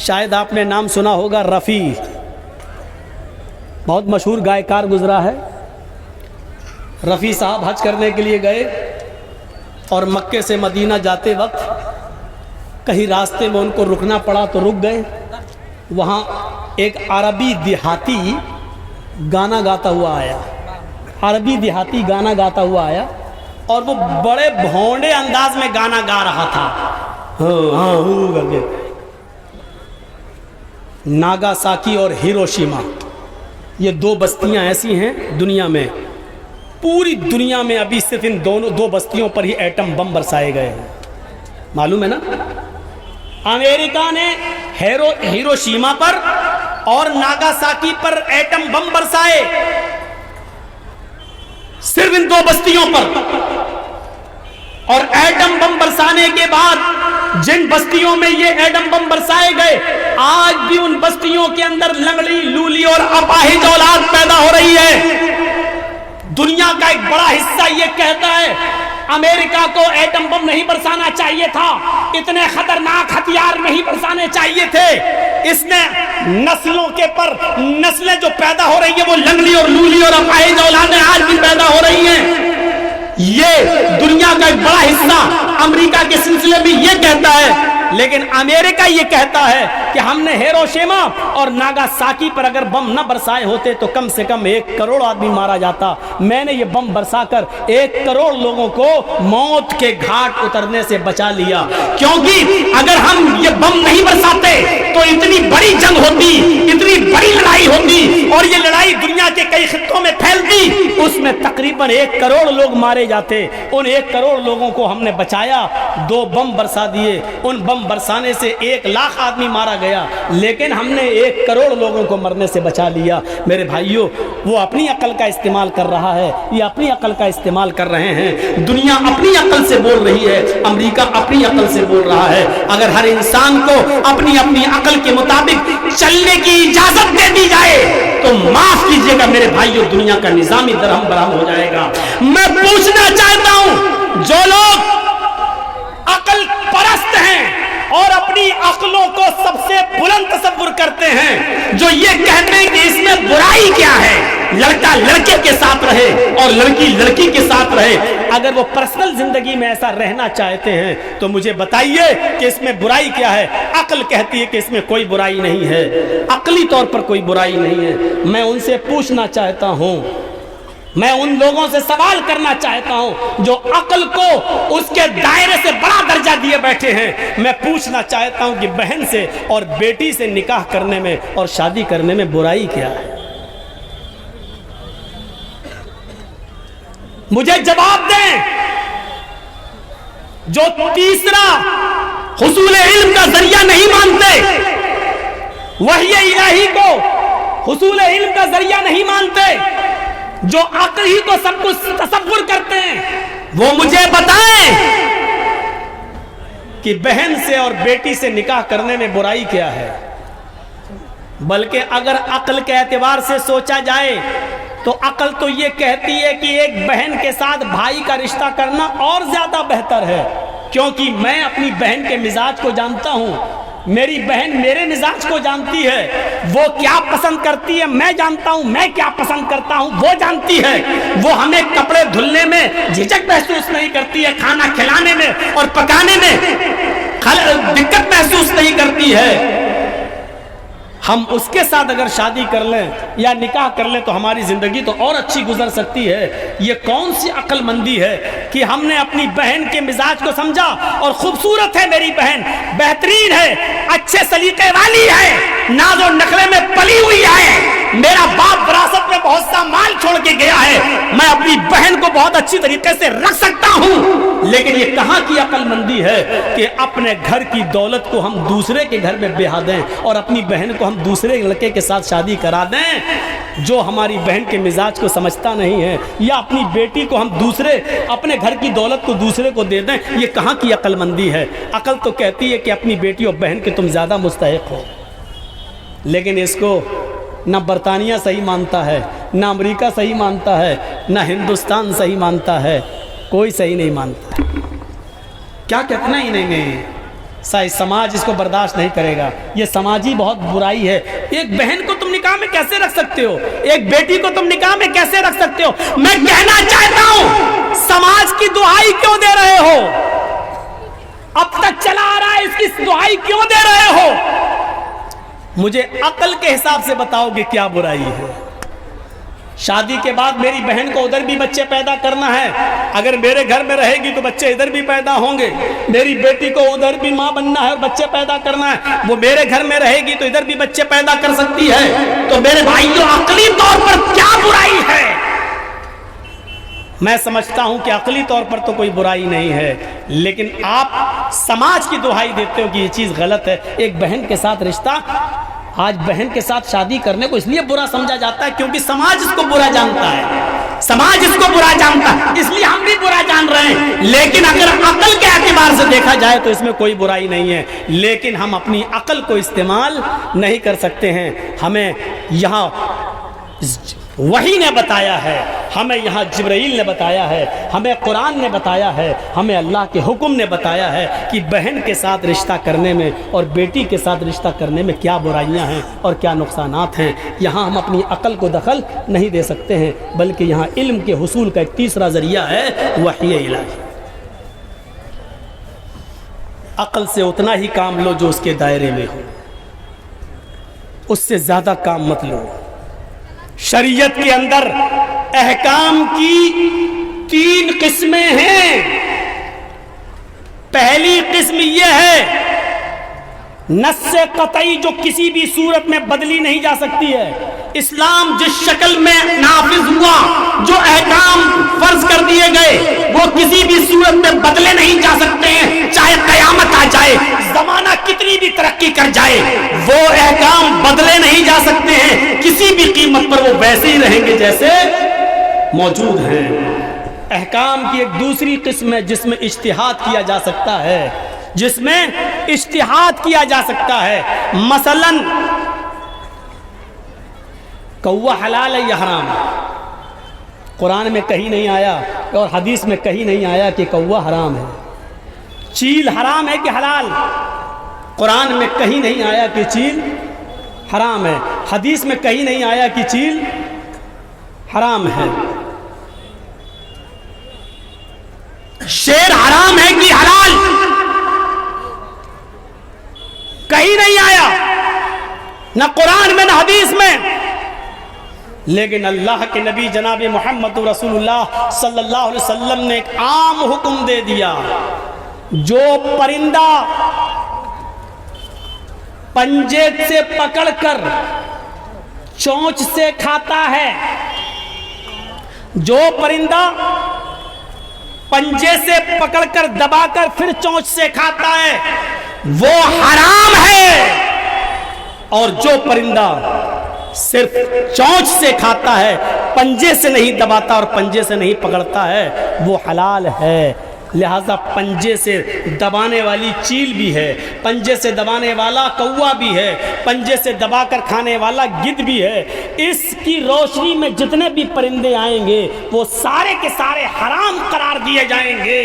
شاید آپ نے نام سنا ہوگا رفیع، بہت مشہور گائیکار گزرا ہے۔ رفیع صاحب حج کرنے کے لیے گئے اور مکے سے مدینہ جاتے وقت کہیں راستے میں ان کو رکنا پڑا تو رک گئے۔ وہاں ایک عربی دیہاتی گانا گاتا ہوا آیا، عربی دیہاتی گانا گاتا ہوا آیا اور وہ بڑے بھونڈے انداز میں گانا گا رہا تھا۔ ناگاساکی اور ہیروشیما یہ دو بستیاں ایسی ہیں دنیا میں، پوری دنیا میں ابھی صرف ان دو بستیوں پر ہی ایٹم بم برسائے گئے ہیں، معلوم ہے نا؟ امریکہ نے ہیروشیما پر اور ناگاساکی پر ایٹم بم برسائے، صرف ان دو بستیوں پر۔ اور ایٹم بم برسانے کے بعد جن بستیوں میں یہ ایٹم بم برسائے گئے، آج بھی ان بستیوں کے اندر لنگڑی، لولی اور اپاہج اولاد پیدا ہو رہی ہے۔ دنیا کا ایک بڑا حصہ یہ کہتا ہے امریکہ کو ایٹم بم نہیں برسانا چاہیے تھا، اتنے خطرناک ہتھیار نہیں برسانے چاہیے تھے، اس نے نسلوں کے پر نسلیں جو پیدا ہو رہی ہیں وہ لنگڑی اور لولی اور اپاہج اولادیں آج بھی پیدا ہو رہی ہیں۔ یہ دنیا کا ایک بڑا حصہ امریکہ کے سلسلے میں یہ کہتا ہے، لیکن امریکہ یہ کہتا ہے کہ ہم نے ہیروشیما اور ناگاساکی پر اگر بم نہ برسائے ہوتے تو کم سے کم 1 کروڑ آدمی مارا جاتا۔ میں نے یہ بم برسا کر 1 کروڑ لوگوں کو موت کے گھاٹ اترنے سے بچا لیا، کیونکہ اگر ہم یہ بم نہیں برساتے تو اتنی بڑی جنگ ہوتی، اتنی بڑی لڑائی ہوتی اور یہ لڑائی دنیا کے کئی خطوں میں پھیلتی، اس میں تقریباً 1 کروڑ لوگ مارے جاتے۔ ان 1 کروڑ لوگوں کو ہم نے بچایا، 2 بم برسا دیے، ان بم برسانے سے 1 لاکھ آدمی مارا گیا، لیکن ہم نے 1 کروڑ لوگوں کو مرنے سے بچا لیا۔ میرے بھائیوں، وہ اپنی عقل کا استعمال کر رہا ہے، یہ اپنی عقل کا استعمال کر رہے ہیں، دنیا اپنی عقل سے بول رہی ہے، امریکہ اپنی عقل سے بول رہا ہے۔ اگر ہر انسان کو اپنی اپنی عقل کے مطابق چلنے کی اجازت دے دی جائے تو معاف کیجیے گا میرے بھائیوں، دنیا کا نظام ہی درہم برہم ہو جائے گا۔ میں پوچھنا چاہتا ہوں، جو لوگ عقل پرست ہیں اور اپنی عقلوں کو سب سے بلند تصور کرتے ہیں، جو یہ کہتے ہیں کہ اس میں برائی کیا ہے، لڑکا لڑکے کے ساتھ رہے اور لڑکی لڑکی کے ساتھ رہے، اگر وہ پرسنل زندگی میں ایسا رہنا چاہتے ہیں تو مجھے بتائیے کہ اس میں برائی کیا ہے۔ عقل کہتی ہے کہ اس میں کوئی برائی نہیں ہے، عقلی طور پر کوئی برائی نہیں ہے۔ میں ان سے پوچھنا چاہتا ہوں، میں ان لوگوں سے سوال کرنا چاہتا ہوں جو عقل کو اس کے دائرے سے بڑا درجہ دیے بیٹھے ہیں، میں پوچھنا چاہتا ہوں کہ بہن سے اور بیٹی سے نکاح کرنے میں اور شادی کرنے میں برائی کیا ہے؟ مجھے جواب دیں۔ جو تیسرا حصول علم کا ذریعہ نہیں مانتے، وحی الہی کو حصول علم کا ذریعہ نہیں مانتے، جو عقل ہی کو سب کچھ تصور کرتے ہیں، وہ مجھے بتائیں کہ بہن سے اور بیٹی سے نکاح کرنے میں برائی کیا ہے؟ بلکہ اگر عقل کے اعتبار سے سوچا جائے تو عقل تو یہ کہتی ہے کہ ایک بہن کے ساتھ بھائی کا رشتہ کرنا اور زیادہ بہتر ہے، کیونکہ میں اپنی بہن کے مزاج کو جانتا ہوں، میری بہن میرے مزاج کو جانتی ہے، وہ کیا پسند کرتی ہے میں جانتا ہوں، میں کیا پسند کرتا ہوں وہ جانتی ہے، وہ ہمیں کپڑے دھلنے میں جھجک محسوس نہیں کرتی ہے، کھانا کھلانے میں اور پکانے میں دقت محسوس نہیں کرتی ہے۔ ہم اس کے ساتھ اگر شادی کر لیں یا نکاح کر لیں تو ہماری زندگی تو اور اچھی گزر سکتی ہے۔ یہ کون سی عقل مندی ہے کہ ہم نے اپنی بہن کے مزاج کو سمجھا، اور خوبصورت ہے میری بہن، بہترین ہے، اچھے سلیقے والی ہے، ناز و نخرے میں پلی ہوئی ہے، میرا باپ وراثت میں بہت سا مال چھوڑ کے گیا ہے، میں اپنی بہن کو بہت اچھی طریقے سے رکھ سکتا ہوں۔ لیکن یہ کہاں کی عقل مندی ہے کہ اپنے گھر کی دولت کو ہم دوسرے کے گھر میں بیاہ دیں اور اپنی بہن کو ہم دوسرے لڑکے کے ساتھ شادی کرا دیں جو ہماری بہن کے مزاج کو سمجھتا نہیں ہے، یا اپنی بیٹی کو ہم اپنے گھر کی دولت کو دوسرے کو دے دیں۔ یہ کہاں کی عقل مندی ہے؟ عقل تو کہتی ہے کہ اپنی بیٹی اور بہن کے تم زیادہ مستحق ہو، لیکن اس کو نہ برطانیہ صحیح مانتا ہے، نہ امریکہ صحیح مانتا ہے، نہ ہندوستان صحیح مانتا ہے، کوئی صحیح نہیں مانتا ہے۔ کیا کہنا ہی نہیں، سماج اس کو برداشت نہیں کرے گا. یہ سماجی بہت برائی ہے. ایک بہن کو تم نکاح میں کیسے رکھ سکتے ہو؟ ایک بیٹی کو تم نکاح میں کیسے رکھ سکتے ہو؟ میں کہنا چاہتا ہوں سماج کی دہائی کیوں دے رہے ہو؟ اب تک چلا آ رہا ہے، اس کی دہائی کیوں دے رہے ہو؟ مجھے عقل کے حساب سے بتاؤ کہ کیا برائی ہے. شادی کے بعد میری بہن کو ادھر بھی بچے پیدا کرنا ہے، اگر میرے گھر میں رہے گی تو بچے ادھر بھی پیدا ہوں گے. میری بیٹی کو ادھر بھی ماں بننا ہے اور بچے پیدا کرنا ہے، وہ میرے گھر میں رہے گی تو ادھر بھی بچے پیدا کر سکتی ہے. تو میرے بھائیوں، عقلی طور پر کیا برائی ہے؟ میں سمجھتا ہوں کہ عقلی طور پر تو کوئی برائی نہیں ہے، لیکن آپ سماج کی دہائی دیتے ہو کہ یہ چیز غلط ہے. ایک بہن کے ساتھ رشتہ، آج بہن کے ساتھ شادی کرنے کو اس لیے برا سمجھا جاتا ہے کیونکہ سماج اس کو برا جانتا ہے. سماج اس کو برا جانتا ہے، اس لیے ہم بھی برا جان رہے ہیں. لیکن اگر عقل کے اعتبار سے دیکھا جائے تو اس میں کوئی برائی نہیں ہے. لیکن ہم اپنی عقل کو استعمال نہیں کر سکتے ہیں. ہمیں یہاں وحی نے بتایا ہے، ہمیں یہاں جبرائیل نے بتایا ہے، ہمیں قرآن نے بتایا ہے، ہمیں اللہ کے حکم نے بتایا ہے کہ بہن کے ساتھ رشتہ کرنے میں اور بیٹی کے ساتھ رشتہ کرنے میں کیا برائیاں ہیں اور کیا نقصانات ہیں. یہاں ہم اپنی عقل کو دخل نہیں دے سکتے ہیں، بلکہ یہاں علم کے حصول کا ایک تیسرا ذریعہ ہے وحی الہی. عقل سے اتنا ہی کام لو جو اس کے دائرے میں ہو، اس سے زیادہ کام مت لو. شریعت کے اندر احکام کی 3 قسمیں ہیں. پہلی قسم یہ ہے نص قطعی جو کسی بھی صورت میں بدلی نہیں جا سکتی ہے. اسلام جس شکل میں نافذ ہوا، جو احکام فرض کر دیے گئے وہ کسی بھی صورت میں بدلے نہیں جا سکتے ہیں. چاہے قیامت آ جائے، زمانہ کتنی بھی ترقی کر جائے، وہ احکام بدلے نہیں جا سکتے ہیں. کسی بھی قیمت پر وہ ویسے ہی رہیں گے جیسے موجود ہیں. احکام کی ایک دوسری قسم ہے جس میں اجتہاد کیا جا سکتا ہے، جس میں اجتہاد کیا جا سکتا ہے. مثلاً کوا حلال ہے یا حرام؟ قرآن میں کہیں نہیں آیا اور حدیث میں کہیں نہیں آیا کہ کوا حرام ہے. چیل حرام ہے کہ حلال؟ قرآن میں کہیں نہیں آیا کہ چیل حرام ہے، حدیث میں کہیں نہیں آیا کہ چیل حرام ہے. شیر حرام ہے کہ حلال؟ کہیں نہیں آیا، نہ قرآن میں نہ حدیث میں. لیکن اللہ کے نبی جناب محمد رسول اللہ صلی اللہ علیہ وسلم نے ایک عام حکم دے دیا، جو پرندہ پنجے سے پکڑ کر چونچ سے کھاتا ہے، جو پرندہ پنجے سے پکڑ کر دبا کر پھر چونچ سے کھاتا ہے وہ حرام ہے، اور جو پرندہ صرف چونچ سے کھاتا ہے، پنجے سے نہیں دباتا اور پنجے سے نہیں پکڑتا ہے، وہ حلال ہے. لہذا پنجے سے دبانے والی چیل بھی ہے، پنجے سے دبانے والا کوا بھی ہے، پنجے سے دبا کر کھانے والا گدھ بھی ہے. اس کی روشنی میں جتنے بھی پرندے آئیں گے وہ سارے کے سارے حرام قرار دیے جائیں گے.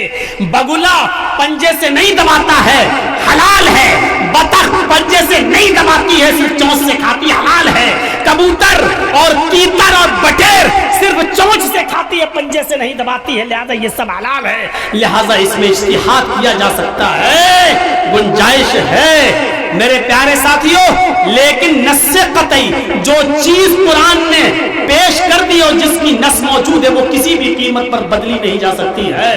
بگلا پنجے سے نہیں دباتا ہے، حلال ہے. بطخ پنجے سے نہیں دباتی ہے، صرف چونچ سے کھاتی، حلال ہے. کبوتر اور تیتر اور بٹیر صرف چونچ سے کھاتی ہے، پنجے سے نہیں دباتی ہے، لہذا یہ سب حلال ہے. لہذا اس میں اجتہاد کیا جا سکتا ہے، گنجائش ہے میرے پیارے ساتھیوں. لیکن نص قطعی جو چیز قرآن نے پیش کر دی اور جس کی نص موجود ہے وہ کسی بھی قیمت پر بدلی نہیں جا سکتی ہے.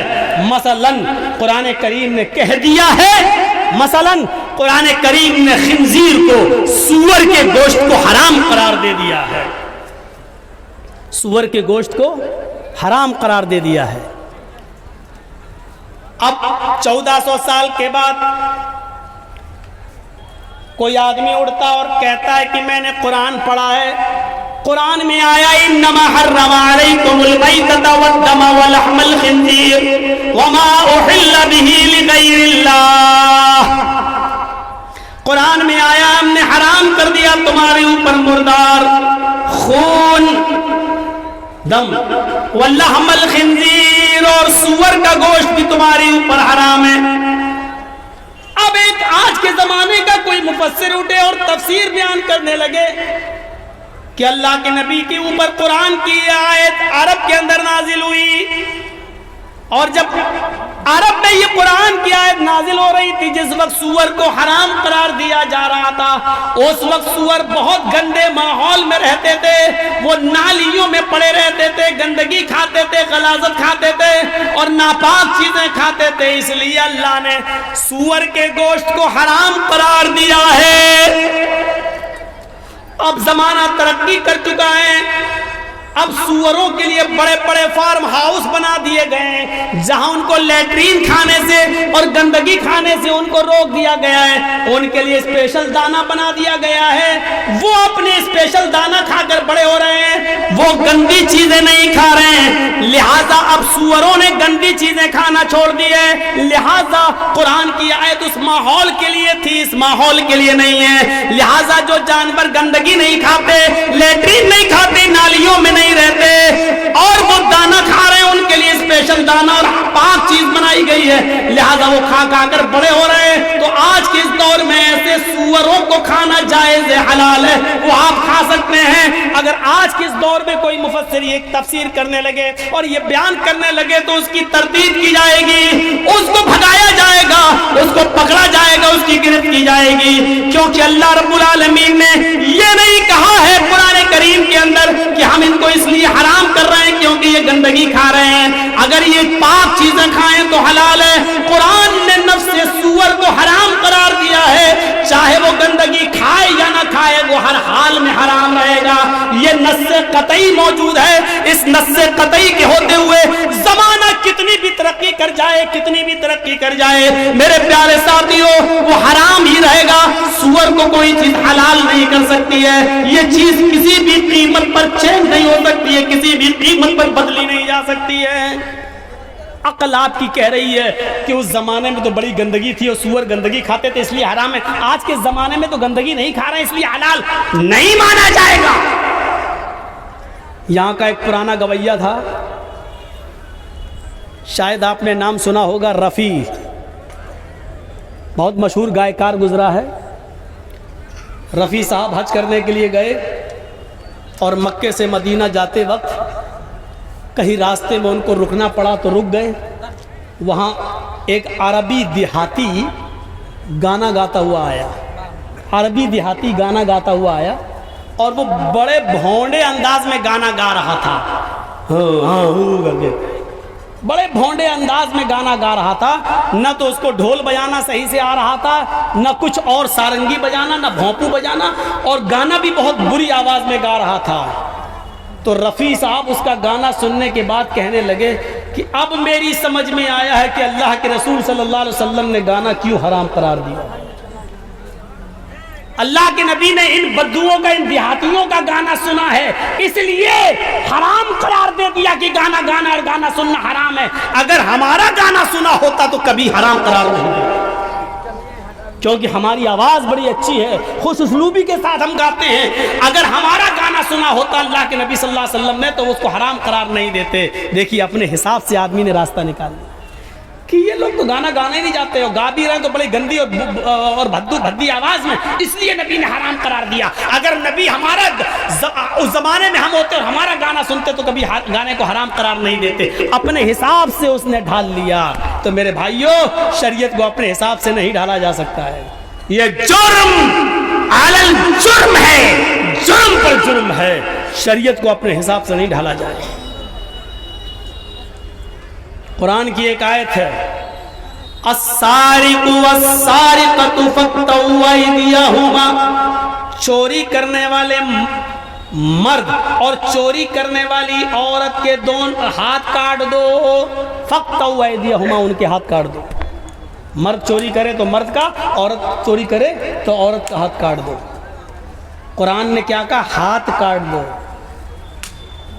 مثلاً قرآن کریم نے کہہ دیا ہے، مثلاً قرآن کریم نے خنزیر کو، سور کے گوشت کو حرام قرار دے دیا ہے. سور کے گوشت کو حرام قرار دے دیا ہے. اب 1400 سال کے بعد کوئی آدمی اڑتا اور کہتا ہے کہ میں نے قرآن پڑھا ہے، قرآن میں آیا انما حرم علیکم المیتۃ والدم ولحم الخنزیر وما احل به لغیر اللہ. قرآن میں آیا ہم نے حرام کر دیا تمہارے اوپر مردار، خون، دم، واللحم الخنزیر، اور سور کا گوشت بھی تمہارے اوپر حرام ہے. اب ایک آج کے زمانے کا کوئی مفسر اٹھے اور تفسیر بیان کرنے لگے کہ اللہ کے نبی کے اوپر قرآن کی آیت عرب کے اندر نازل ہوئی، اور جب عرب میں یہ قرآن کی آیت نازل ہو رہی تھی، جس وقت سور کو حرام قرار دیا جا رہا تھا، اس وقت سور بہت گندے ماحول میں رہتے تھے، وہ نالیوں میں پڑے رہتے تھے، گندگی کھاتے تھے، غلاظت کھاتے تھے اور ناپاک چیزیں کھاتے تھے، اس لیے اللہ نے سور کے گوشت کو حرام قرار دیا ہے۔ اب زمانہ ترقی کر چکا ہے، اب سوروں کے لیے بڑے بڑے فارم ہاؤس بنا دیے گئے ہیں، جہاں ان کو لیٹرین کھانے سے اور گندگی کھانے سے ان کو روک دیا گیا ہے، ان کے لیے اسپیشل دانہ بنا دیا گیا ہے، وہ اپنے اسپیشل دانہ کھا کر بڑے ہو رہے ہیں، وہ گندی چیزیں نہیں کھا رہے ہیں، لہٰذا اب سوروں نے گندی چیزیں کھانا چھوڑ دی ہے، لہٰذا قرآن کی آیت اس ماحول کے لیے تھی، اس ماحول کے لیے نہیں ہے، لہٰذا جو جانور گندگی نہیں کھاتے، لیٹرین نہیں کھاتے، نالیوں میں نہیں رہتے اور وہ دانہ کھا رہے ہیں، ان کے لیے اسپیشل دانہ اور پاک چیز بنائی گئی ہے، لہذا وہ کھا کھا کر بڑے ہو رہے ہیں۔ تو آج کے اس دور میں ایسے سوروں کو کھانا جائز ہے، حلال ہے، وہ آپ کھا سکتے ہیں۔ اگر آج کے اس دور میں کوئی مفسر یہ تفسیر کرنے لگے اور یہ بیان کرنے لگے تو اس کی تردید کی جائے گی، اس کو بھگایا جائے گا، اس کو پکڑا جائے گا، اس کی گرفت کی جائے گی، کیونکہ اللہ رب العالمین نے یہ نہیں کہا ہے قرآن کریم کے اندر کہ ہم ان کو اس لیے حرام کر رہے ہیں کیونکہ یہ گندگی کھا رہے ہیں، اگر یہ پاک چیزیں کھائیں تو حلال ہے۔ قرآن نے نفس سور کو حرام قرار دیا ہے، چاہے وہ گندگی کھائے یا نہ کھائے، وہ ہر حال میں حرام رہے گا، یہ نص قطعی موجود ہے۔ اس نص قطعی کے ہوتے ہوئے زمانہ کتنی بھی ترقی کر جائے، کتنی بھی ترقی کر جائے، میرے پیارے ساتھیوں، وہ حرام ہی رہے گا، سور کو کوئی چیز حلال نہیں کر سکتی ہے، یہ چیز کسی بھی قیمت پر چینج نہیں ہو سکتی ہے، کسی بھی قیمت پر بدلی نہیں جا سکتی ہے۔ عقل آپ کی کہہ رہی ہے کہ اس زمانے میں تو بڑی گندگی تھی اور سور گندگی کھاتے تھے اس لیے حرام ہے، آج کے زمانے میں تو گندگی نہیں کھا رہے ہیں اس لیے حلال نہیں مانا جائے گا۔ یہاں کا ایک پرانا گویہ تھا، شاید آپ نے نام سنا ہوگا، رفیع، بہت مشہور گائیکار گزرا ہے۔ رفیع صاحب حج کرنے کے لیے گئے اور مکے سے مدینہ جاتے وقت کہیں راستے میں ان کو رکنا پڑا تو رک گئے، وہاں ایک عربی دیہاتی گانا گاتا ہوا آیا، عربی دیہاتی گانا گاتا ہوا آیا اور وہ بڑے بھونڈے انداز میں گانا گا رہا تھا، بڑے بھونڈے انداز میں گانا گا رہا تھا، نہ تو اس کو ڈھول بجانا صحیح سے آ رہا تھا، نہ کچھ اور سارنگی بجانا، نہ بھونپو بجانا، اور گانا بھی بہت بری آواز میں گا رہا تھا۔ تو رفیع صاحب اس کا گانا سننے کے بعد کہنے لگے کہ اب میری سمجھ میں آیا ہے کہ اللہ کے رسول صلی اللہ علیہ وسلم نے گانا کیوں حرام قرار دیا۔ اللہ کے نبی نے ان بدوؤں کا، ان دیہاتیوں کا گانا سنا ہے، اس لیے حرام قرار دے دیا کہ گانا گانا اور گانا سننا حرام ہے۔ اگر ہمارا گانا سنا ہوتا تو کبھی حرام قرار نہیں دیتا، کیونکہ ہماری آواز بڑی اچھی ہے، خوش اسلوبی کے ساتھ ہم گاتے ہیں، اگر ہمارا گانا سنا ہوتا اللہ کے نبی صلی اللہ علیہ وسلم نے تو اس کو حرام قرار نہیں دیتے۔ دیکھیے اپنے حساب سے آدمی نے راستہ نکال لیا کہ یہ لوگ تو گانا گانا ہی نہیں جاتے، اور گا بھی رہے تو بڑی گندی اور بھدی آواز میں، اس لیے نبی نے حرام قرار دیا۔ اگر نبی ہمارا اس زمانے میں ہم ہوتے اور ہمارا گانا سنتے تو کبھی گانے کو حرام قرار نہیں دیتے، اپنے حساب سے اس نے ڈھال لیا۔ تو میرے بھائیوں، شریعت کو اپنے حساب سے نہیں ڈھالا جا سکتا ہے، یہ جرم علی الجرم ہے، جرم پر جرم ہے، شریعت کو اپنے حساب سے نہیں ڈھالا جائے۔ قرآن کی ایک آیت ہے، السارق والسارقۃ فاقطعوا ایدیہما، چوری کرنے والے مرد اور چوری کرنے والی عورت کے دونوں ہاتھ کاٹ دو، فاقطعوا ایدیہما، ان کے ہاتھ کاٹ دو۔ مرد چوری کرے تو مرد کا، عورت چوری کرے تو عورت کا ہاتھ کاٹ دو۔ قرآن نے کیا کہا؟ ہاتھ کاٹ دو۔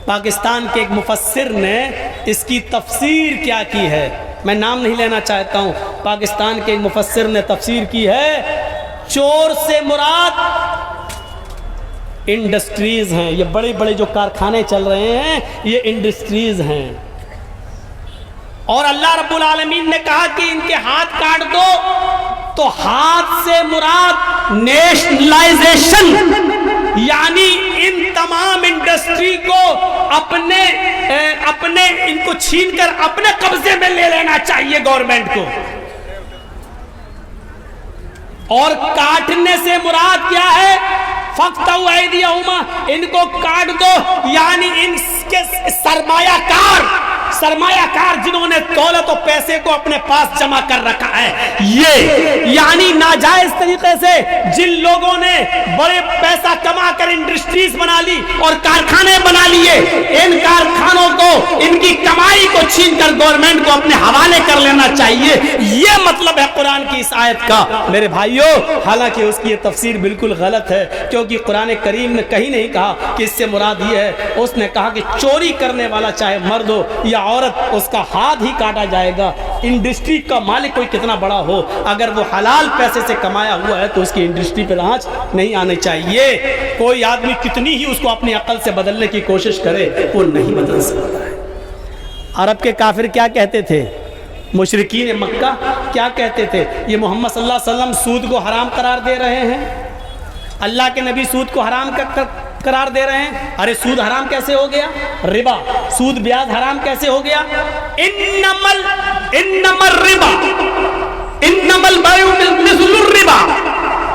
پاکستان کے ایک مفسر نے اس کی تفسیر کیا کی ہے، میں نام نہیں لینا چاہتا ہوں، پاکستان کے ایک مفسر نے تفسیر کی ہے، چور سے مراد انڈسٹریز ہیں، یہ بڑے بڑے جو کارخانے چل رہے ہیں یہ انڈسٹریز ہیں، اور اللہ رب العالمین نے کہا کہ ان کے ہاتھ کاٹ دو، تو ہاتھ سے مراد نیشنلائزیشن، یعنی ان تمام انڈسٹری کو اپنے ان کو چھین کر اپنے قبضے میں لے لینا چاہیے گورنمنٹ کو۔ اور کاٹنے سے مراد کیا ہے؟ فَقْطَعُوا أَيْدِيَهُمَا، ان کو کاٹ دو، یعنی ان کے سرمایہ کار جنہوں نے دولت و پیسے کو اپنے پاس جمع کر رکھا ہے، یہ یعنی ناجائز طریقے سے جن لوگوں نے بڑے پیسہ کما کر انڈسٹریز بنا لی اور کارخانے بنا لیے، ان کارخانوں کو، ان کی کمائی کو چھین کر گورنمنٹ کو اپنے حوالے کر لینا چاہیے۔ یہ مطلب ہے قرآن کی اس آیت کا میرے بھائیوں۔ حالانکہ اس کی یہ تفسیر بالکل غلط ہے، کیونکہ قرآن کریم نے کہیں نہیں کہا کہ اس سے مراد یہ ہے۔ اس نے کہا کہ چوری کرنے والا چاہے مرد ہو یا عورت، اس کا ہاتھ ہی کاٹا جائے گا۔ انڈسٹری کا مالک کوئی کتنا بڑا ہو، اگر وہ حلال پیسے سے کمایا ہوا ہے تو اس کی انڈسٹری پہ آنچ نہیں آنے چاہیے۔ کوئی آدمی کتنی ہی اس کو اپنی عقل سے بدلنے کی کوشش کرے، وہ نہیں بدل سکتا ہے۔ عرب کے کافر کیا کہتے تھے؟ مشرکین مکہ کیا کہتے تھے؟ یہ محمد صلی اللہ علیہ وسلم سود کو حرام قرار دے رہے ہیں، اللہ کے نبی سود کو حرام قرار دے رہے ہیں۔ ارے سود حرام کیسے ہو گیا؟ ربا، سود بیاج حرام کیسے ہو گیا؟ انما الربا انما البيع مثل الربا۔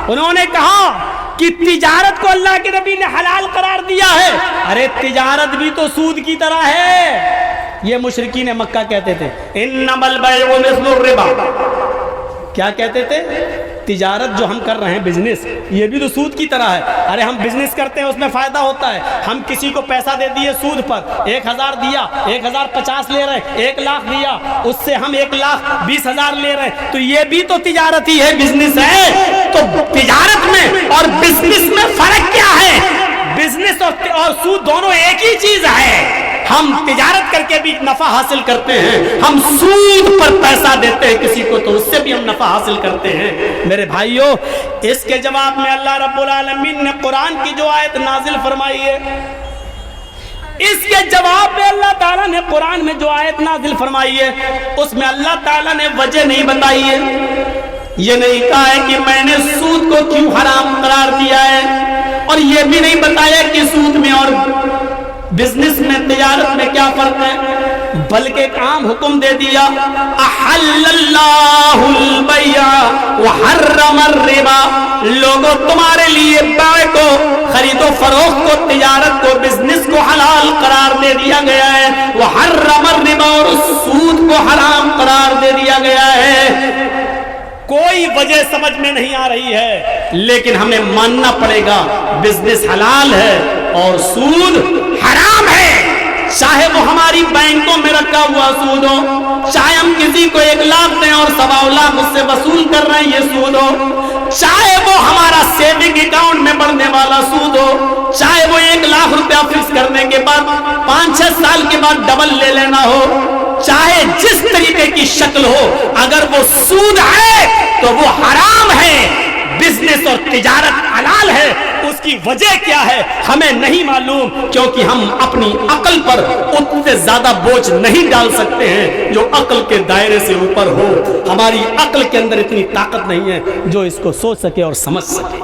انہوں نے کہا کہ تجارت کو اللہ کے نبی نے حلال قرار دیا ہے۔ ارے تجارت بھی تو سود کی طرح ہے، یہ مشرکین مکہ کہتے تھے۔ انما البيع مثل الربا، کیا کہتے تھے؟ تجارت جو ہم کر رہے ہیں، بزنس، یہ بھی تو سود کی طرح ہے۔ ارے ہم بزنس کرتے ہیں، اس میں فائدہ ہوتا ہے۔ ہم کسی کو پیسہ دے دیے سود پر، 1000 دیا، 1050 لے رہے، 1 لاکھ دیا، اس سے ہم 1,20,000 لے رہے، تو یہ بھی تو تجارت ہی ہے، بزنس ہے۔ تو تجارت میں اور بزنس میں فرق کیا ہے؟ بزنس اور سود دونوں ایک ہی چیز ہے۔ ہم تجارت کر کے بھی نفع حاصل کرتے ہیں، ہم سود پر پیسہ دیتے ہیں کسی کو تو اس سے بھی ہم نفع حاصل کرتے ہیں۔ میرے بھائیوں، اس کے جواب میں اللہ رب العالمین نے قرآن کی جو آیت نازل فرمائی ہے، اس کے جواب میں اللہ تعالیٰ نے قرآن میں جو آیت نازل فرمائی ہے، اس میں اللہ تعالیٰ نے وجہ نہیں بتائی ہے۔ یہ نہیں کہا ہے کہ میں نے سود کو کیوں حرام قرار دیا ہے، اور یہ بھی نہیں بتایا کہ سود میں اور بزنس میں، تجارت میں کیا فرق ہے، بلکہ ایک عام حکم دے دیا، احل اللہ البیع وحرم الربا۔ لوگوں، تمہارے لیے بیع کو، خرید و فروخت کو، تجارت کو، بزنس کو حلال قرار دے دیا گیا ہے، وحرم الربا، اور سود کو حرام قرار دے دیا گیا ہے۔ کوئی وجہ سمجھ میں نہیں آ رہی ہے، لیکن ہمیں ماننا پڑے گا بزنس حلال ہے اور سود حرام ہے، چاہے وہ ہماری بینکوں میں رکھا ہوا سود ہو، چاہے ہم کسی کو 1 لاکھ دیں اور 1.25 لاکھ اس سے وصول کر رہے ہیں، یہ سود ہو، چاہے وہ ہمارا سیونگ اکاؤنٹ میں بڑھنے والا سود ہو، چاہے وہ 1 لاکھ روپیہ فکس کرنے کے بعد 5-6 سال کے بعد ڈبل لے لینا ہو، چاہے جس طریقے کی شکل ہو، اگر وہ سود ہے تو وہ حرام ہے۔ بزنس اور تجارت حلال ہے، اس کی وجہ کیا ہے ہمیں نہیں معلوم، کیونکہ ہم اپنی عقل پر اتنے زیادہ بوجھ نہیں ڈال سکتے ہیں جو عقل کے دائرے سے اوپر ہو۔ ہماری عقل کے اندر اتنی طاقت نہیں ہے جو اس کو سوچ سکے اور سمجھ سکے۔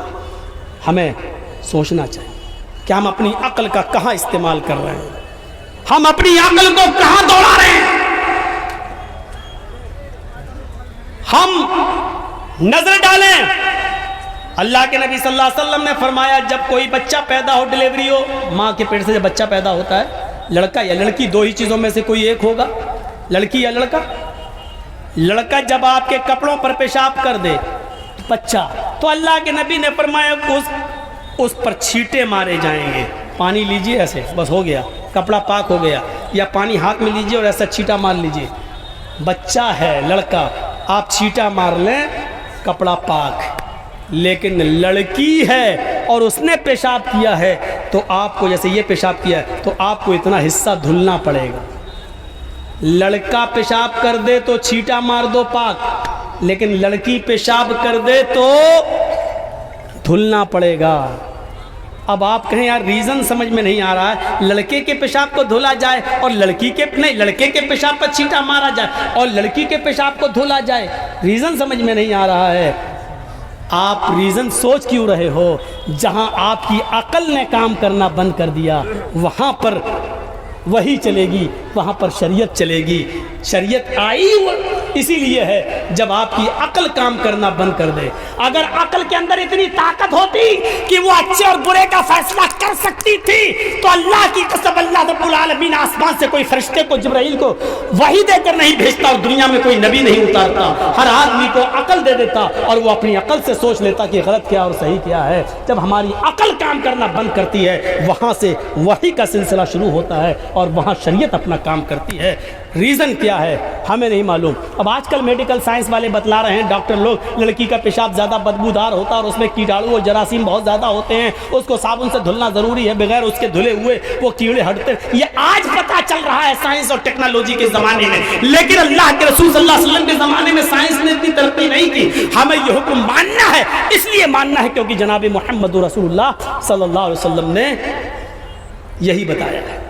ہمیں سوچنا چاہیے کہ ہم اپنی عقل کا کہاں استعمال کر رہے ہیں، ہم اپنی عقل کو کہاں دوڑا رہے ہیں۔ ہم نظر ڈالیں، اللہ کے نبی صلی اللہ علیہ وسلم نے فرمایا جب کوئی بچہ پیدا ہو، ڈیلیوری ہو، ماں کے پیٹ سے جب بچہ پیدا ہوتا ہے، لڑکا یا لڑکی، 2 ہی چیزوں میں سے کوئی ایک ہوگا، لڑکی یا لڑکا۔ لڑکا جب آپ کے کپڑوں پر پیشاب کر دے بچہ، تو اللہ کے نبی نے فرمایا اس پر چھینٹے مارے جائیں گے۔ پانی لیجئے، ایسے بس ہو گیا، کپڑا پاک ہو گیا، یا پانی ہاتھ میں لیجئے اور ایسا چھینٹا مار لیجئے۔ بچہ ہے لڑکا، آپ چھینٹا مار لیں، کپڑا پاک۔ لیکن لڑکی ہے اور اس نے پیشاب کیا ہے تو آپ کو، جیسے یہ پیشاب کیا ہے تو آپ کو اتنا حصہ دھلنا پڑے گا۔ لڑکا پیشاب کر دے تو چھینٹا مار دو، پاک، لیکن لڑکی پیشاب کر دے تو دھلنا پڑے گا۔ اب آپ کہیں یار ریزن سمجھ میں نہیں آ رہا ہے، لڑکے کے پیشاب کو دھولا جائے اور لڑکے کے پیشاب پر چھینٹا مارا جائے اور لڑکی کے پیشاب کو دھولا جائے، ریزن سمجھ میں نہیں آ رہا ہے۔ آپ ریزن سوچ کیوں رہے ہو؟ جہاں آپ کی عقل نے کام کرنا بند کر دیا وہاں پر وہی چلے گی، وہاں پر شریعت چلے گی۔ شریعت آئی اسی لیے ہے جب آپ کی عقل کام کرنا بند کر دے۔ اگر عقل کے اندر اتنی طاقت ہوتی کہ وہ اچھے اور برے کا فیصلہ کر سکتی تھی تو اللہ کی قسم اللہ رب العالمین آسمان سے کوئی فرشتے کو جبرائیل کو وحی دے کر نہیں بھیجتا اور دنیا میں کوئی نبی نہیں اتارتا، ہر آدمی کو عقل دے دیتا اور وہ اپنی عقل سے سوچ لیتا کہ غلط کیا اور صحیح کیا ہے۔ جب ہماری عقل کام کرنا بند کرتی ہے وہاں سے وحی کا سلسلہ شروع ہوتا ہے اور وہاں شریعت اپنا کام کرتی ہے۔ ریزن کیا ہے ہمیں نہیں معلوم۔ اب آج کل میڈیکل سائنس والے بتلا رہے ہیں، ڈاکٹر لوگ، لڑکی کا پیشاب زیادہ بدبودار ہوتا ہے اور اس میں کیڑاڑو اور جراثیم بہت زیادہ ہوتے ہیں، اس کو صابن سے دھلنا ضروری ہے، بغیر اس کے دھلے ہوئے وہ کیڑے ہٹتے۔ یہ آج پتہ چل رہا ہے سائنس اور ٹیکنالوجی کے زمانے میں، لیکن اللہ کے رسول صلی اللہ علیہ وسلم کے زمانے میں سائنس نے اتنی ترقی نہیں کی۔ ہمیں یہ حکم ماننا ہے، اس لیے ماننا ہے کیونکہ جناب محمد رسول اللہ صلی اللہ علیہ وسلم نے یہی بتایا ہے۔